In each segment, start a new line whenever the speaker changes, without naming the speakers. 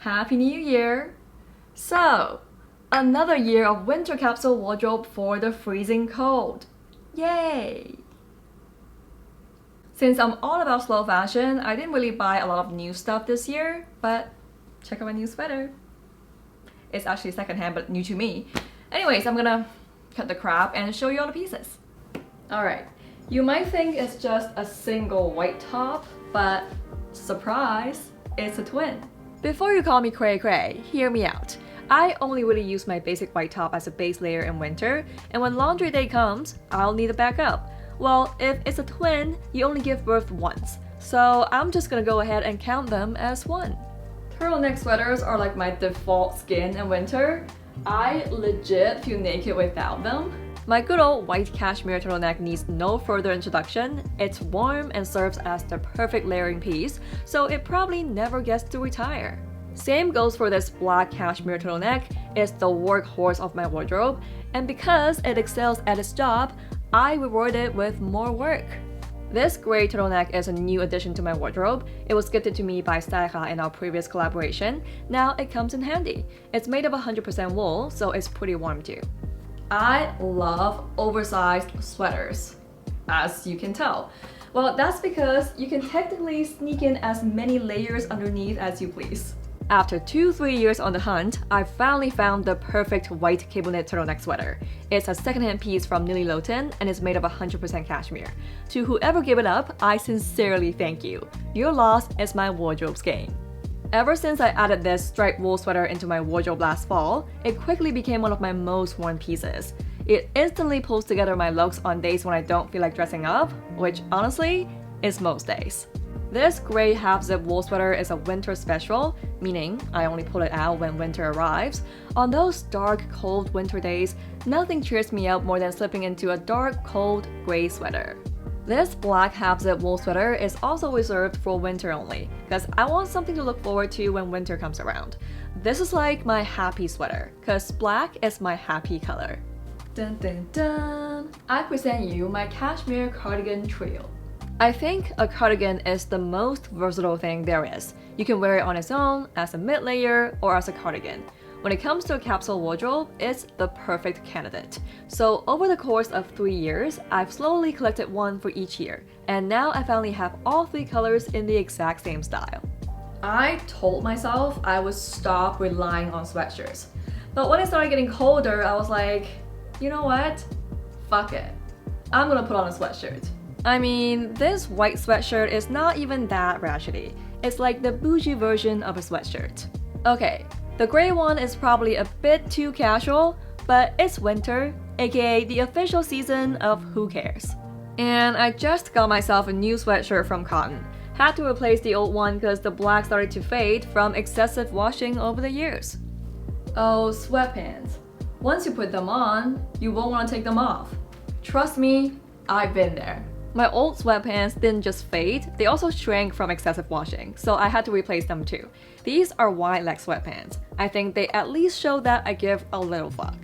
Happy New Year! So, another year of winter capsule wardrobe for the freezing cold. Yay! Since I'm all about slow fashion, I didn't really buy a lot of new stuff this year, but check out my new sweater. It's actually secondhand, but new to me. Anyways, I'm gonna cut the crap and show you all the pieces. Alright, you might think it's just a single white top, but surprise, it's a twin. Before you call me cray cray, hear me out. I only really use my basic white top as a base layer in winter, and when laundry day comes, I'll need a backup. Well, if it's a twin, you only give birth once, so I'm just gonna go ahead and count them as one. Turtleneck sweaters are like my default skin in winter. I legit feel naked without them. My good old white cashmere turtleneck needs no further introduction. It's warm and serves as the perfect layering piece, so it probably never gets to retire. Same goes for this black cashmere turtleneck. It's the workhorse of my wardrobe, and because it excels at its job, I reward it with more work. This gray turtleneck is a new addition to my wardrobe. It was gifted to me by Caira in our previous collaboration. Now it comes in handy. It's made of 100% wool, so it's pretty warm too. I love oversized sweaters, as you can tell. Well, that's because you can technically sneak in as many layers underneath as you please. After 2-3 years on the hunt, I finally found the perfect white cable knit turtleneck sweater. It's a secondhand piece from Lilloten and is made of 100% cashmere. To whoever gave it up, I sincerely thank you. Your loss is my wardrobe's gain. Ever since I added this striped wool sweater into my wardrobe last fall, it quickly became one of my most worn pieces. It instantly pulls together my looks on days when I don't feel like dressing up, which honestly is most days. This gray half-zip wool sweater is a winter special, meaning I only pull it out when winter arrives. On those dark, cold winter days, nothing cheers me up more than slipping into a dark, cold, gray sweater. This black half-zip wool sweater is also reserved for winter only, because I want something to look forward to when winter comes around. This is like my happy sweater, because black is my happy color. Dun dun dun! I present you my cashmere cardigan trio. I think a cardigan is the most versatile thing there is. You can wear it on its own, as a mid-layer, or as a cardigan. When it comes to a capsule wardrobe, it's the perfect candidate. So over the course of 3 years, I've slowly collected one for each year, and now I finally have all 3 colors in the exact same style. I told myself I would stop relying on sweatshirts. But when it started getting colder, I was like, you know what? Fuck it. I'm gonna put on a sweatshirt. I mean, this white sweatshirt is not even that ratchety. It's like the bougie version of a sweatshirt. Okay, the gray one is probably a bit too casual, but it's winter, aka the official season of who cares. And I just got myself a new sweatshirt from Cotton. Had to replace the old one because the black started to fade from excessive washing over the years. Oh, sweatpants. Once you put them on, you won't want to take them off. Trust me, I've been there. My old sweatpants didn't just fade, they also shrank from excessive washing, so I had to replace them too. These are wide leg sweatpants. I think they at least show that I give a little fuck.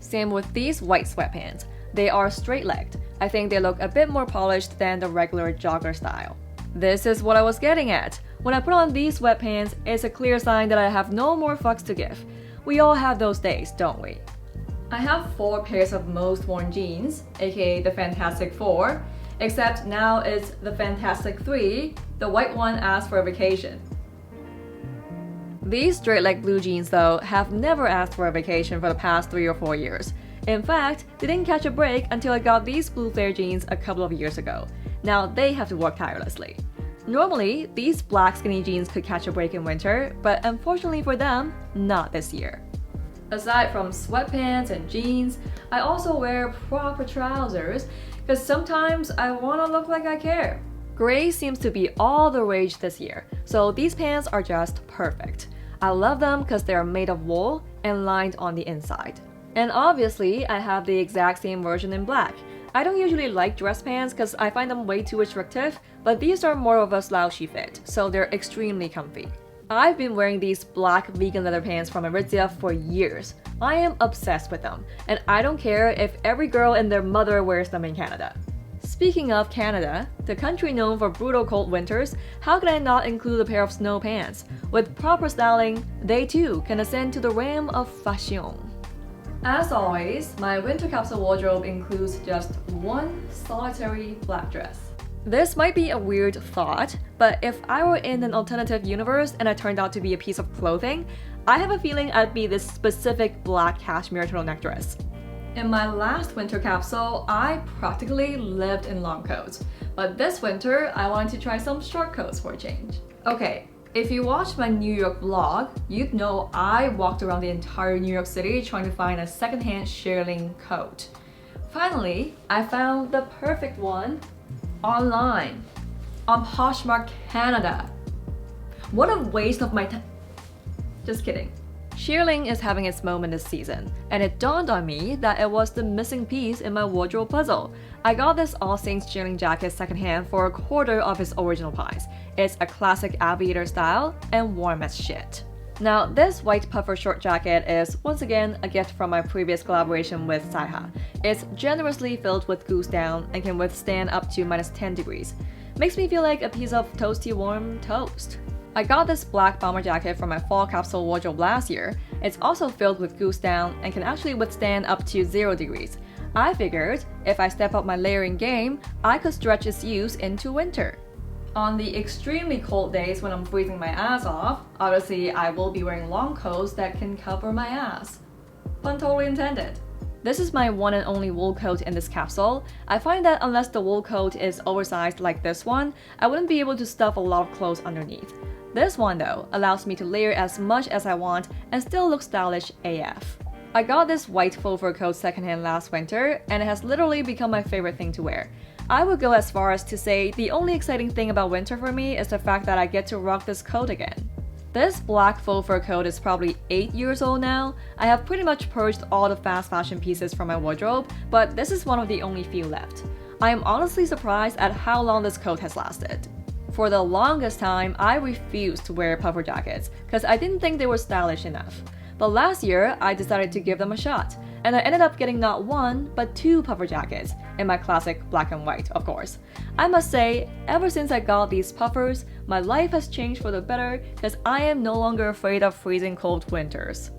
Same with these white sweatpants. They are straight-legged. I think they look a bit more polished than the regular jogger style. This is what I was getting at. When I put on these sweatpants, it's a clear sign that I have no more fucks to give. We all have those days, don't we? I have 4 pairs of most worn jeans, aka the Fantastic 4. Except now it's the Fantastic 3, the white one asked for a vacation. These straight-leg blue jeans though have never asked for a vacation for the past 3 or 4 years. In fact, they didn't catch a break until I got these blue flare jeans a couple of years ago. Now they have to work tirelessly. Normally, these black skinny jeans could catch a break in winter, but unfortunately for them, not this year. Aside from sweatpants and jeans, I also wear proper trousers because sometimes I want to look like I care. Gray seems to be all the rage this year, so these pants are just perfect. I love them because they are made of wool and lined on the inside. And obviously, I have the exact same version in black. I don't usually like dress pants because I find them way too restrictive, but these are more of a slouchy fit, so they're extremely comfy. I've been wearing these black vegan leather pants from Aritzia for years. I am obsessed with them, and I don't care if every girl and their mother wears them in Canada. Speaking of Canada, the country known for brutal cold winters, how can I not include a pair of snow pants? With proper styling, they too can ascend to the realm of fashion. As always, my winter capsule wardrobe includes just one solitary black dress. This might be a weird thought, but if I were in an alternative universe and I turned out to be a piece of clothing, I have a feeling I'd be this specific black cashmere turtleneck dress. In my last winter capsule, I practically lived in long coats, but this winter, I wanted to try some short coats for a change. Okay, if you watched my New York vlog, you'd know I walked around the entire New York City trying to find a secondhand shearling coat. Finally, I found the perfect one online on Poshmark Canada. What a waste of my time. Just kidding. Shearling is having its moment this season, and it dawned on me that it was the missing piece in my wardrobe puzzle. I got this AllSaints shearling jacket secondhand for a quarter of its original price. It's a classic aviator style and warm as shit. Now, this white puffer short jacket is once again a gift from my previous collaboration with Zara. It's generously filled with goose down and can withstand up to -10 degrees. Makes me feel like a piece of toasty warm toast. I got this black bomber jacket from my fall capsule wardrobe last year. It's also filled with goose down and can actually withstand up to 0 degrees. I figured if I step up my layering game, I could stretch its use into winter. On the extremely cold days when I'm freezing my ass off, obviously I will be wearing long coats that can cover my ass. Pun totally intended. This is my one and only wool coat in this capsule. I find that unless the wool coat is oversized like this one, I wouldn't be able to stuff a lot of clothes underneath. This one though allows me to layer as much as I want and still look stylish AF. I got this white faux fur coat secondhand last winter and it has literally become my favorite thing to wear. I would go as far as to say the only exciting thing about winter for me is the fact that I get to rock this coat again. This black faux fur coat is probably 8 years old now. I have pretty much purged all the fast fashion pieces from my wardrobe, but this is one of the only few left. I am honestly surprised at how long this coat has lasted. For the longest time, I refused to wear puffer jackets because I didn't think they were stylish enough. But last year, I decided to give them a shot, and I ended up getting not one, but 2 puffer jackets, in my classic black and white, of course. I must say, ever since I got these puffers, my life has changed for the better because I am no longer afraid of freezing cold winters.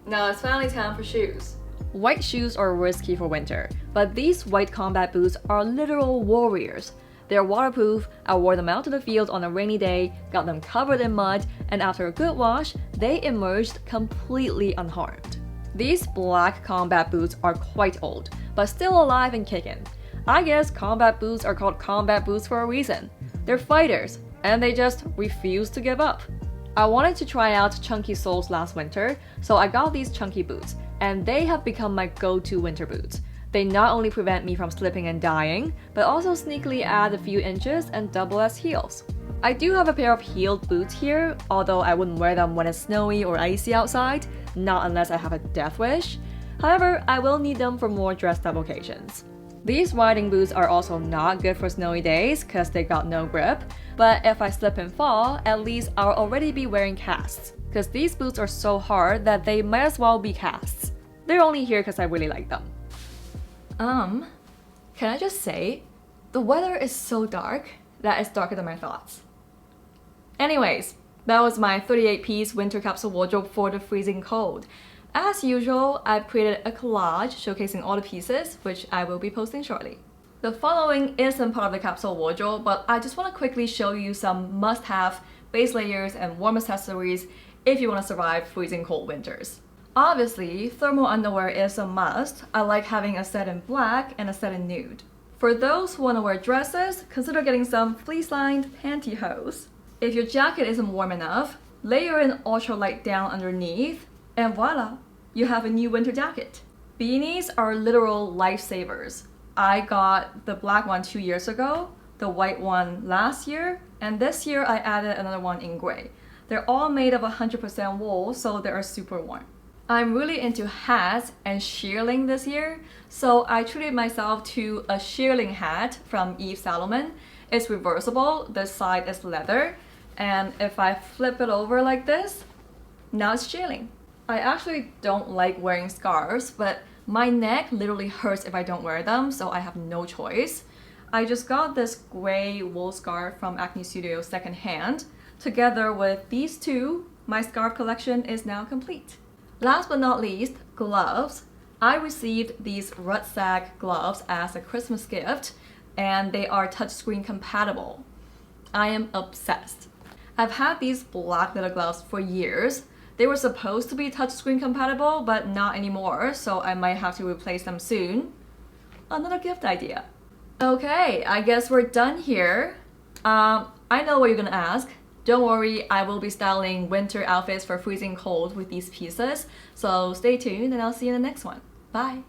Now it's finally time for shoes. White shoes are risky for winter, but these white combat boots are literal warriors. They're waterproof. I wore them out to the field on a rainy day, got them covered in mud, and after a good wash, they emerged completely unharmed. These black combat boots are quite old, but still alive and kicking. I guess combat boots are called combat boots for a reason. They're fighters, and they just refuse to give up. I wanted to try out chunky soles last winter, so I got these chunky boots, and they have become my go-to winter boots. They not only prevent me from slipping and dying, but also sneakily add a few inches and double as heels. I do have a pair of heeled boots here, although I wouldn't wear them when it's snowy or icy outside, not unless I have a death wish. However, I will need them for more dressed up occasions. These riding boots are also not good for snowy days because they got no grip, but if I slip and fall, at least I'll already be wearing casts, because these boots are so hard that they might as well be casts. They're only here because I really like them. Can I just say, the weather is so dark that it's darker than my thoughts. Anyways, that was my 38-piece winter capsule wardrobe for the freezing cold. As usual, I've created a collage showcasing all the pieces, which I will be posting shortly. The following isn't part of the capsule wardrobe, but I just want to quickly show you some must-have base layers and warm accessories if you want to survive freezing cold winters. Obviously, thermal underwear is a must. I like having a set in black and a set in nude. For those who want to wear dresses, consider getting some fleece-lined pantyhose. If your jacket isn't warm enough, layer an ultralight down underneath, and voila, you have a new winter jacket. Beanies are literal lifesavers. I got the black one 2 years ago, the white one last year, and this year I added another one in gray. They're all made of 100% wool, so they are super warm. I'm really into hats and shearling this year, so I treated myself to a shearling hat from Yves Saint Laurent. It's reversible, the side is leather, and if I flip it over like this, now it's shearling. I actually don't like wearing scarves, but My neck literally hurts if I don't wear them, so I have no choice. I just got this gray wool scarf from Acne Studio secondhand. Together with these two, my scarf collection is now complete. Last but not least, gloves. I received these Rucksack gloves as a Christmas gift, and they are touchscreen compatible. I am obsessed. I've had these black leather gloves for years. They were supposed to be touchscreen compatible, but not anymore, so I might have to replace them soon. Another gift idea. Okay, I guess we're done here. I know what you're gonna ask. Don't worry, I will be styling winter outfits for freezing cold with these pieces, so stay tuned and I'll see you in the next one. Bye!